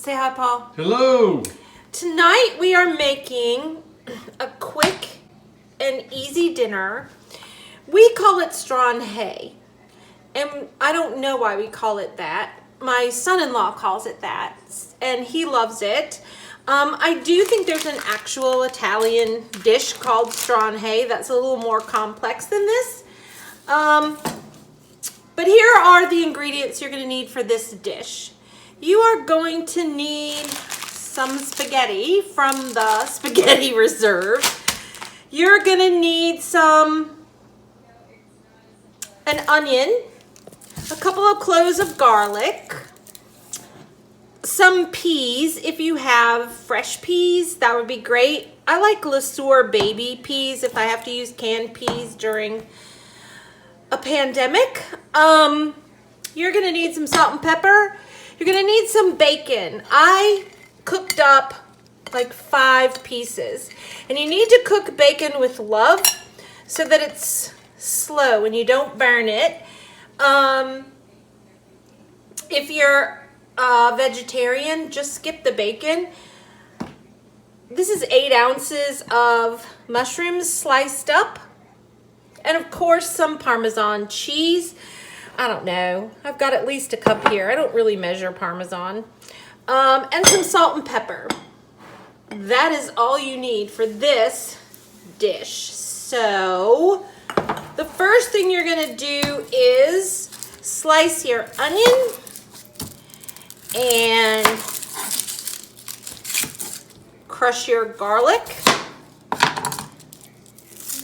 Say hi, Paul. Hello. Tonight we are making a quick and easy dinner. We call it straw and hay. And I don't know why we call it that. My son-in-law calls it that, and he loves it. I do think there's an actual Italian dish called straw and hay that's a little more complex than this. But here are the ingredients you're going to need for this dish. You are going to need some spaghetti from the spaghetti reserve. You're going to need an onion, a couple of cloves of garlic, some peas. If you have fresh peas, that would be great. I like LeSueur baby peas if I have to use canned peas during a pandemic. You're gonna need some salt and pepper. You're gonna need some bacon. I cooked up like 5 pieces, and you need to cook bacon with love so that it's slow and you don't burn it. If you're a vegetarian, just skip the bacon. This is 8 ounces of mushrooms sliced up, and of course some Parmesan cheese. I don't know, I've got at least a cup here. I don't really measure Parmesan. And some salt and pepper. That is all you need for this dish. So the first thing you're gonna do is slice your onion and crush your garlic.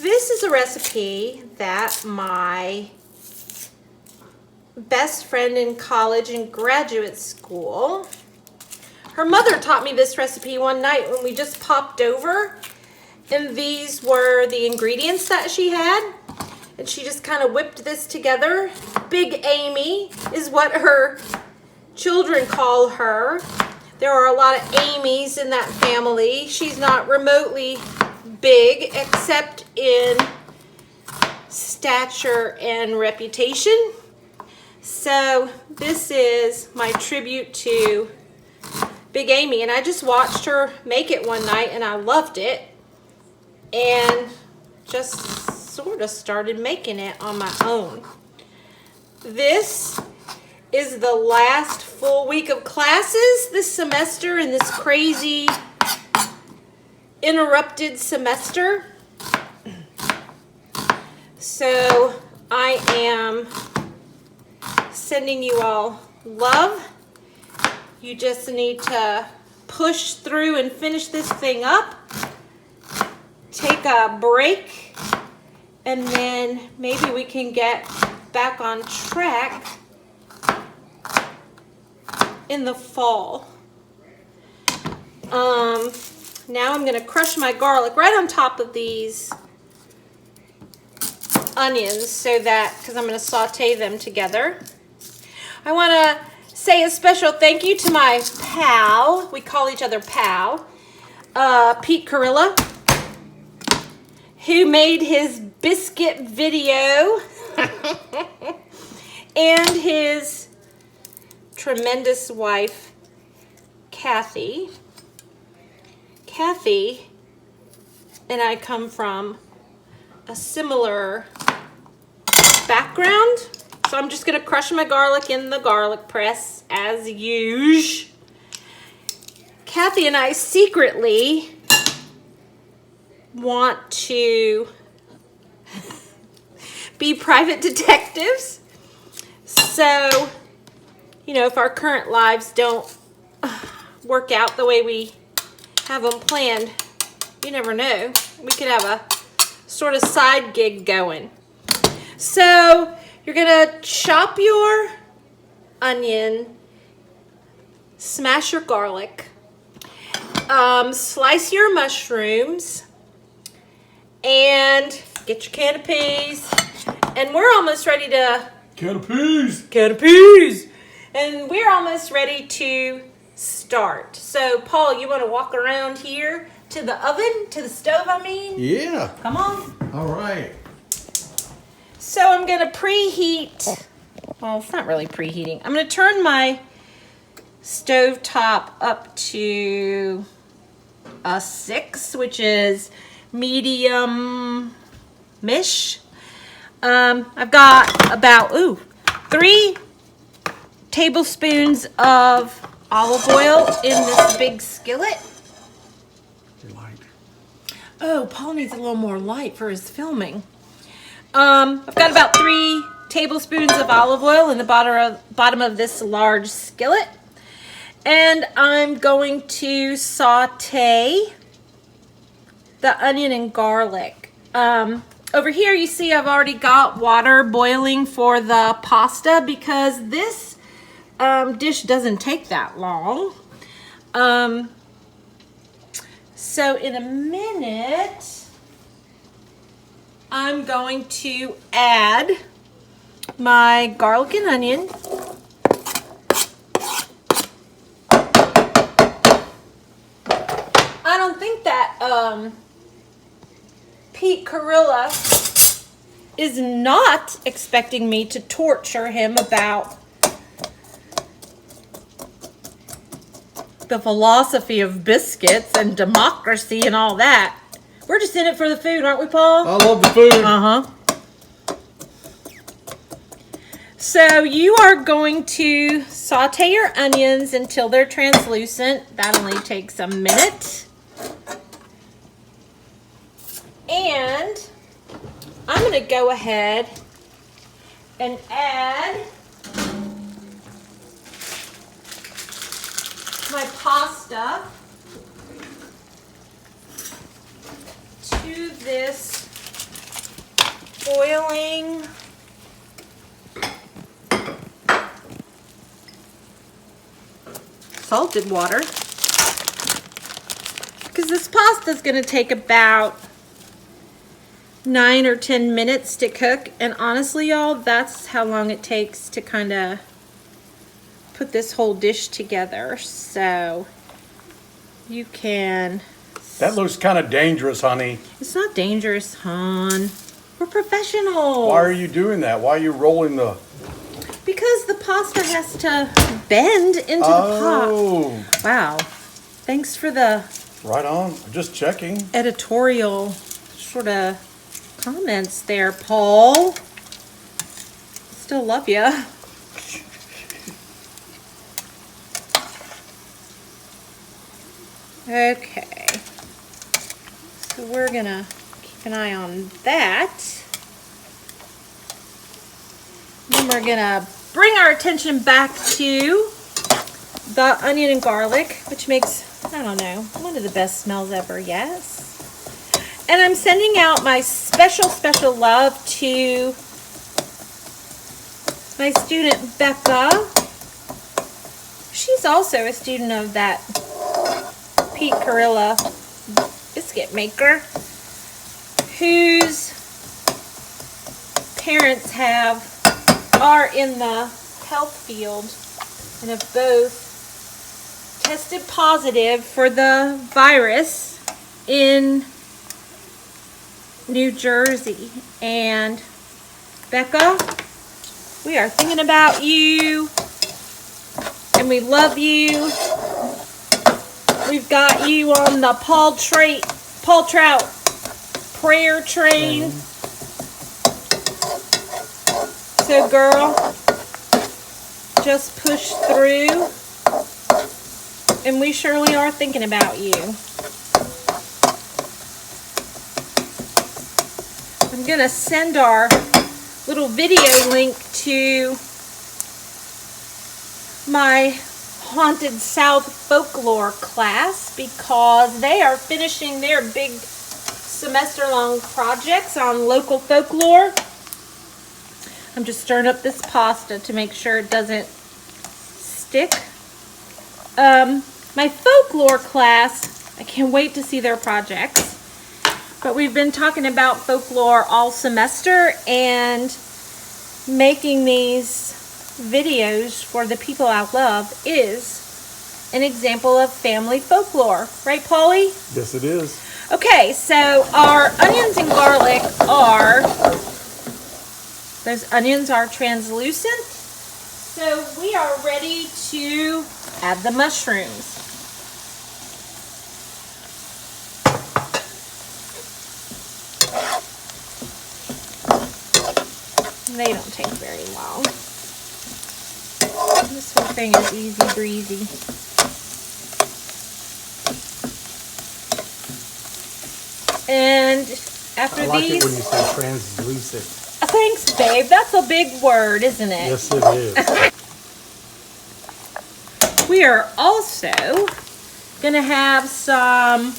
This is a recipe that my best friend in college and graduate school, her mother taught me this recipe one night when we just popped over, and these were the ingredients that she had, and she just kind of whipped this together. Big Amy is what her children call her. There are a lot of Amy's in that family. She's not remotely big except in stature and reputation. So this is my tribute to Big Amy, and I just watched her make it one night and I loved it and just sort of started making it on my own. This is the last full week of classes this semester in this crazy interrupted semester. So I am sending you all love. You just need to push through and finish this thing up. Take a break, and then maybe we can get back on track in the fall. Now I'm gonna crush my garlic right on top of these onions so that, because I'm gonna saute them together. I wanna say a special thank you to my pal, we call each other pal, Pete Carilla, who made his biscuit video and his tremendous wife, Kathy. Kathy and I come from a similar background, so I'm just gonna crush my garlic in the garlic press as usual. Kathy and I secretly want to be private detectives. So, you know, if our current lives don't work out the way we have them planned, you never know. We could have a sort of side gig going. So you're gonna chop your onion, smash your garlic, slice your mushrooms, and get your can of peas. And we're almost ready to... Can of peas. Can of peas. And we're almost ready to start. So, Paul, you want to walk around here to the oven, to the stove, I mean? Yeah. Come on. All right. So I'm going to preheat. Well, it's not really preheating. I'm going to turn my stovetop up to a 6, which is medium-ish. I've got about 3 tablespoons of olive oil in this big skillet. Light. Oh, Paul needs a little more light for his filming. I've got about 3 tablespoons of olive oil in the bottom of this large skillet. And I'm going to saute the onion and garlic. Over here you see I've already got water boiling for the pasta because this dish doesn't take that long. So in a minute, I'm going to add my garlic and onion. I don't think that Pete Carilla is not expecting me to torture him about the philosophy of biscuits and democracy and all that. We're just in it for the food, aren't we, Paul? I love the food. Uh-huh. So you are going to saute your onions until they're translucent. That only takes a minute. And I'm going to go ahead and add my pasta to this boiling salted water, because this pasta is going to take about 9 or 10 minutes to cook, and honestly, y'all, that's how long it takes to kind of put this whole dish together. So you can... That looks kind of dangerous, honey. It's not dangerous, hon. We're professionals. Why are you doing that? Why are you rolling the... Because the pasta has to bend into the pot. Wow. Thanks for the... Right on. Just checking. Editorial sort of comments there, Paul. Still love you. Okay. So we're gonna keep an eye on that. Then we're gonna bring our attention back to the onion and garlic, which makes, I don't know, one of the best smells ever, yes. And I'm sending out my special love to my student Becca. She's also a student of that Pete Carilla biscuit maker, whose parents are in the health field and have both tested positive for the virus in New Jersey. And Becca, we are thinking about you and we love you. We've got you on the Paul Trout prayer train. So girl, just push through, and we surely are thinking about you. I'm gonna send our little video link to my Haunted South folklore class because they are finishing their big semester-long projects on local folklore. I'm just stirring up this pasta to make sure it doesn't stick. My folklore class, I can't wait to see their projects. But we've been talking about folklore all semester and making these videos for the people I love is an example of family folklore. Right, Paulie? Yes, it is. Okay, so our onions and garlic those onions are translucent. So we are ready to add the mushrooms. They don't take very long. This whole thing is easy breezy. And after I like these, it when you say translucent. thanks, babe. That's a big word, isn't it? Yes, it is. We are also gonna have some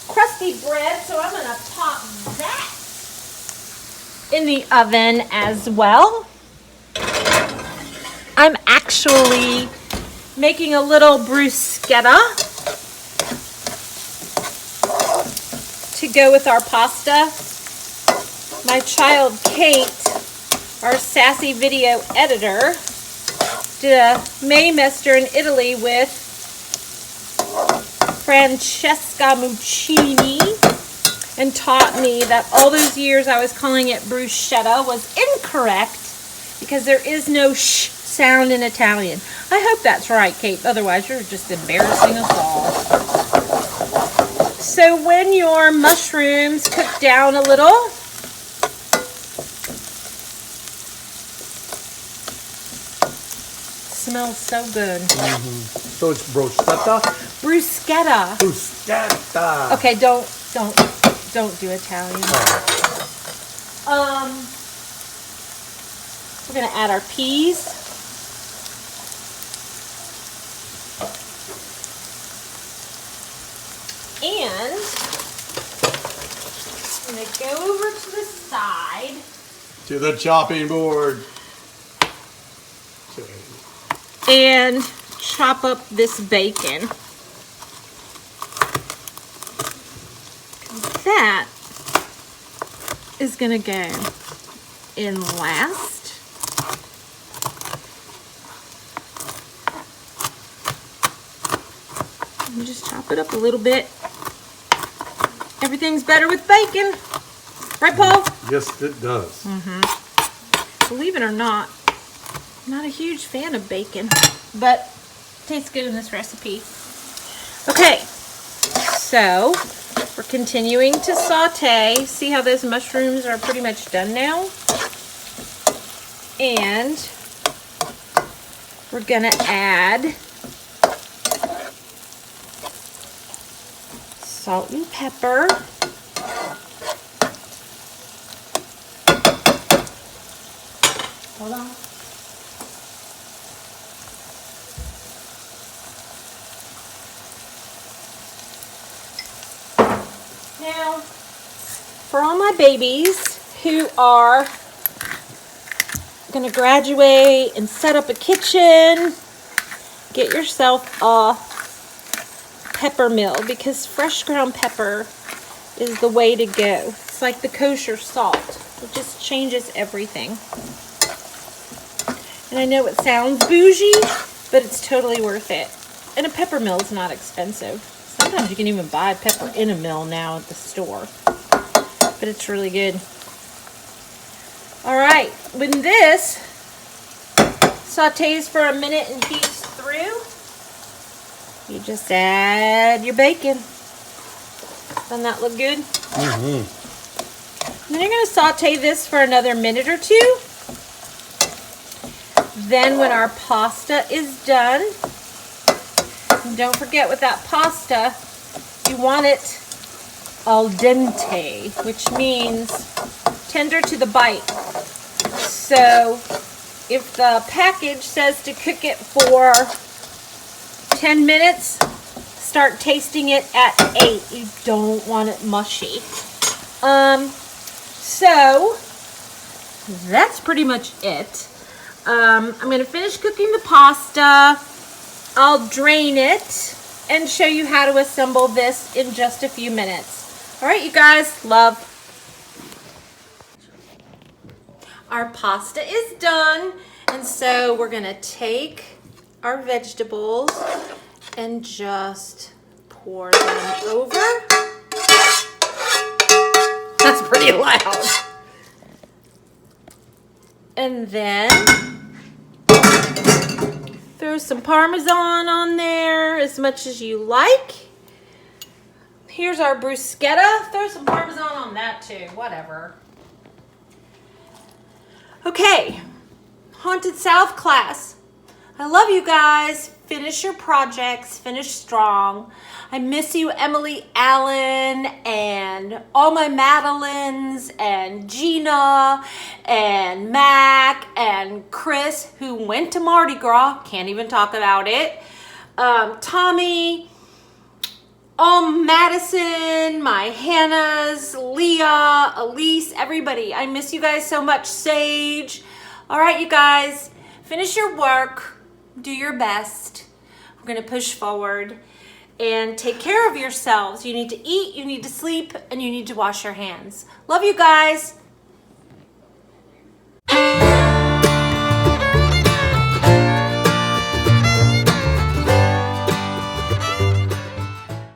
crusty bread, so I'm gonna pop that in the oven as well. I'm actually making a little bruschetta to go with our pasta. My child Kate, our sassy video editor, did a Maymester in Italy with Francesca Muccini and taught me that all those years I was calling it bruschetta was incorrect because there is no sh sound in Italian. I hope that's right, Kate. Otherwise, you're just embarrassing us all. So when your mushrooms cook down a little, smells so good. So it's bruschetta? Bruschetta. Bruschetta. Okay, don't do Italian. We're gonna add our peas. And I'm gonna go over to the side. To the chopping board. And chop up this bacon. That is gonna go in last. And just chop it up a little bit. Everything's better with bacon. Right, Paul? Yes, it does. Believe it or not, I'm not a huge fan of bacon, but it tastes good in this recipe. Okay, so we're continuing to saute. See how those mushrooms are pretty much done now? And we're gonna add salt and pepper. Hold on. Now, for all my babies who are going to graduate and set up a kitchen, get yourself a pepper mill because fresh ground pepper is the way to go. It's like the kosher salt. It just changes everything. And I know it sounds bougie, but it's totally worth it. And a pepper mill is not expensive. Sometimes you can even buy pepper in a mill now at the store. But it's really good. Alright, when this sautés for a minute and heats through, you just add your bacon. Doesn't that look good? And then you're going to saute this for another minute or two. Then when our pasta is done, and don't forget with that pasta, you want it al dente, which means tender to the bite. So if the package says to cook it for 10 minutes, start tasting it at 8. You don't want it mushy. So that's pretty much it. I'm going to finish cooking the pasta. I'll drain it and show you how to assemble this in just a few minutes. All right, you guys, love. Our pasta is done, and so we're going to take our vegetables and just pour them over. That's pretty loud. And then throw Throw some Parmesan on there as much as you like. Here's our bruschetta. Throw some Parmesan on that too, whatever. Okay, Haunted South class. I love you guys. Finish your projects, finish strong. I miss you, Emily Allen, and all my Madeleines, and Gina, and Mac, and Chris, who went to Mardi Gras. Can't even talk about it. Tommy, Madison, my Hannahs, Leah, Elise, everybody. I miss you guys so much. Sage. All right, you guys, finish your work. Do your best. We're going to push forward and take care of yourselves. You need to eat, you need to sleep, and you need to wash your hands. Love you guys.